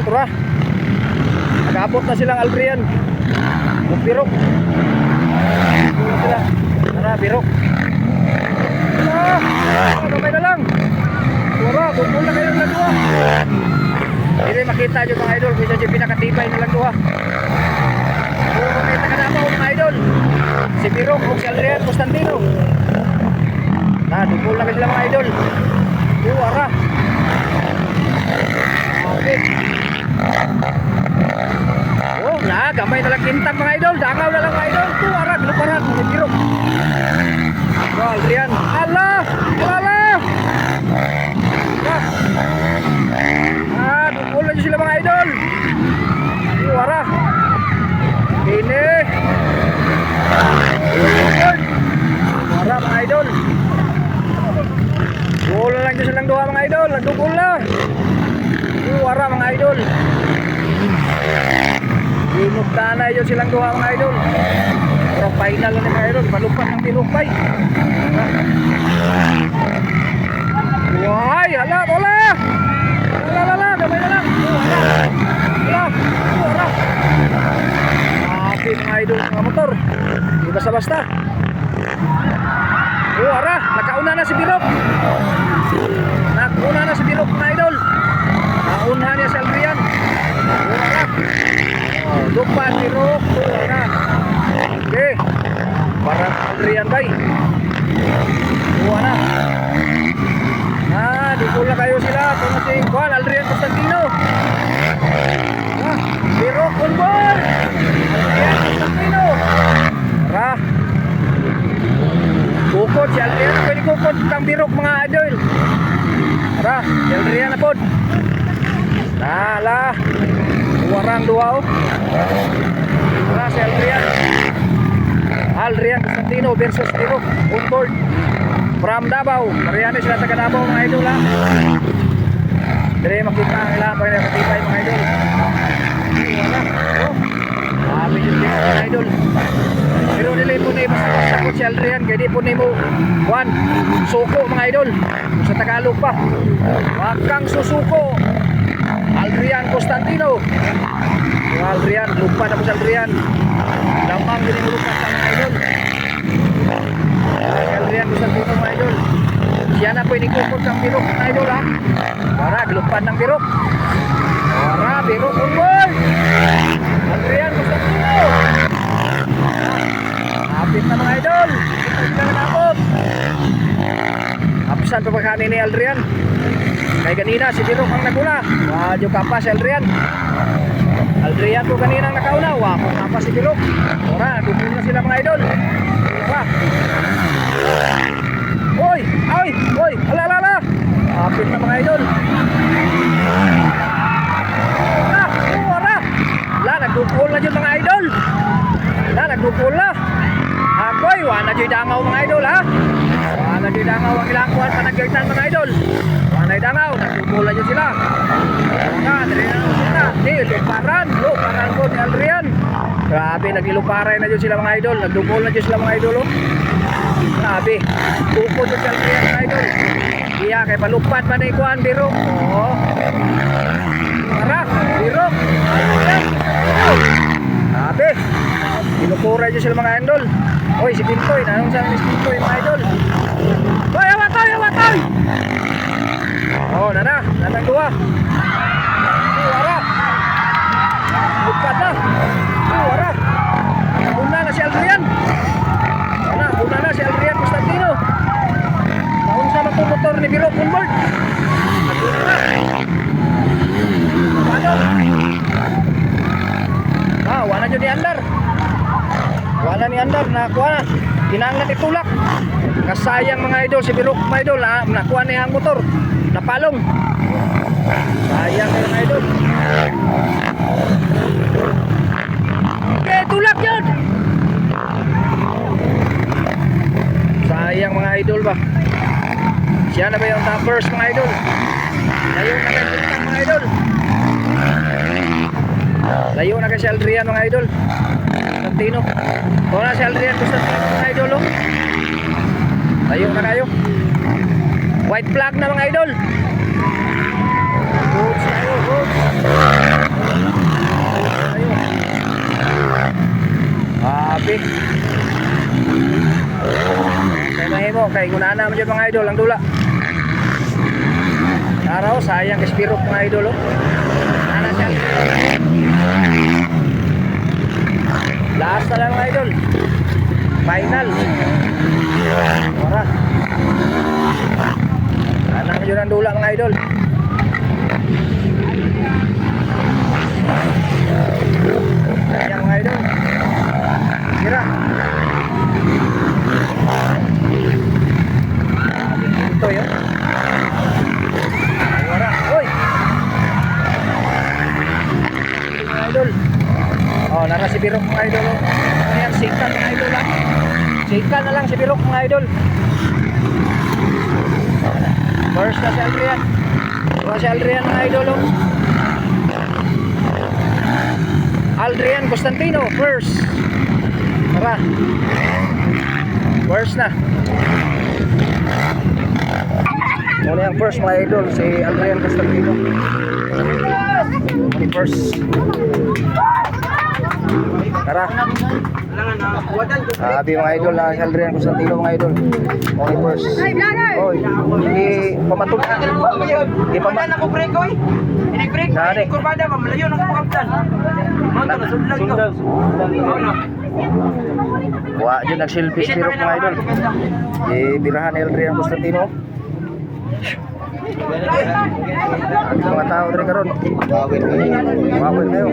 idol, tara. Nag-abot na silang Aldrian. Birok. Sila. Tara, birok. Kamay na lang. Tara, bukol na kayo ng dua. Hindi makita nyo mga idol, kung siya pinakatibay na lang dua. Kung makita ka na mga idol, si Birok o si Aldrian Constantino. Bukol na kayo sila mga idol. Tara. Okay. Oh, gamay na lang kintang mga idol. Dangaw na lang mga idol. Tuwaran, luparan, Birok. So, Aldrian. Allah! Bukol na sila mga idol. Tuwara. Ini. Tuwara mga idol. Bukol na lang dyan silang duha mga idol. Nagdukol na. Tuwara mga idol. Dinugtanay yun silang duha mga idol. Pero final na mga idol. Palupat ng tinupay. Why? Hala, wala! Lala, gamay na lang. Wala. Happy mga idol mga motor. Di basta-basta. Wala, nakauna na si Birok. Nakauna na si Birok mga idol. Nauna niya si Aldrian. Wala. Lupa Birok. Wala. Okay. Parang Aldrian bay. Wala. Dukol na kayo sila. Ito na si Juan Aldrian Constantino. Birok on board. Aldrian Constantino. Tara. Bukod si Aldrian. Pwede bukod kang Birok mga idol. Tara. Si Aldrian na po. Nala. Warang dua o. Tara si Aldrian. Aldrian Constantino versus Birok on board. From Davao, Mariano sila taga Davao mga idol ha. Dire makita ang ilang pagkakatibay mga idol. Sabi yun din mga idol. Pero nila po na basta po si Aldrian, kaya di po na mo Juan, suko mga idol. Sa Tagalog pa, wag kang susuko. Aldrian Constantino. Aldrian, lupa na po si Aldrian. Lamang din mo lupa sa mga idol. Aldrian Constantino mga idol. Siya na po inikukot ng Birok mga idol ha. Para glupan ng Birok. Para Birok on board. Aldrian Constantino. Hapit na mga idol. Ito na nakot. Hapisan pa pagkani ni Aldrian. Kaya ganina si Birok ang nagula. Wadyo ka pa si Aldrian. Aldrian po kanina ang nakauna. Wako ka pa si Birok. Para dukul na sila mga idol. Oy, ala. Hapit na mga idol. Nagdukol na dyan mga idol. Nagdukol na. Akoy, wala dyan dangaw mga idol ha. Wala dyan dangaw ang ilang kuhan pa nag-gertan mga idol. Wala dyan dangaw, nagdukol na dyan sila. Luparan po ni Aldrian. Grabe, nagiluparay na dyan sila mga idol. Nagdukol na dyan sila mga idol. Grabe, bukod dyan sila mga idol. Iya, kay palupat man na ikuhan, Birok. Oo. Tara, Birok. Grabe, inukuray dyan sila mga idol. Oy, si Pintoy, nanong saan si Pintoy mga idol. Oy, awatoy! Oo, nanang dua. Tara. Lupat na. Tara. Una na si Aldrian. Una na si Aldrian Constantino. Naunsa man itong motor ni Birok on board. Paano? Wala dyan ni Andar. Wala ni Andar. Nakuha na. Kinanglan itulak. Kasayang mga idol. Si Birok mga idol. Nakuha niya ang motor. Napalong. Sayang mga idol. Okay, tulak yun. Sayang mga idol ba. Siya na ba yung toppers mga idol? Layo na kayo mga idol. Layo na kayo si Aldrian mga idol. Constantino. Kung na si Aldrian Constantino mga idol oh. Layo na kayo. White flag na mga idol. Goods na yun, goods. kay una naman dyan mga idol ang dula. Araw sayang kay Spirok mga idol oh. Ana siya. Last na lang mga idol. Final. Ora. Ana naman dyan ang dula mga idol. Sayang mga idol. Kira. Ito yun. Wala. Uy! Mga idol. Oh, nara si Birok mga idol. Ayan, sikan mga idol lang. Sikan na lang si Birok mga idol. First na si Aldrian. Ito si Aldrian mga idol. Aldrian Constantino, first. Tara. First na. Muna yung first mga idol, si Aldrian Constantino. Muna first. Tara. Sabi mga idol na si Aldrian Constantino mga idol. Muna first. Oy, hindi pamatog. Hindi pamatog. Ako break oy. Ini-break. Dali. Kurbada mamlayo nang kaptan. Moto na sudlan ko. Ano? Wa dyan nag-selfie si Birok mga idol. Birahan ni Aldrian Constantino. Ang mga tao rin karon. Wawin kayo.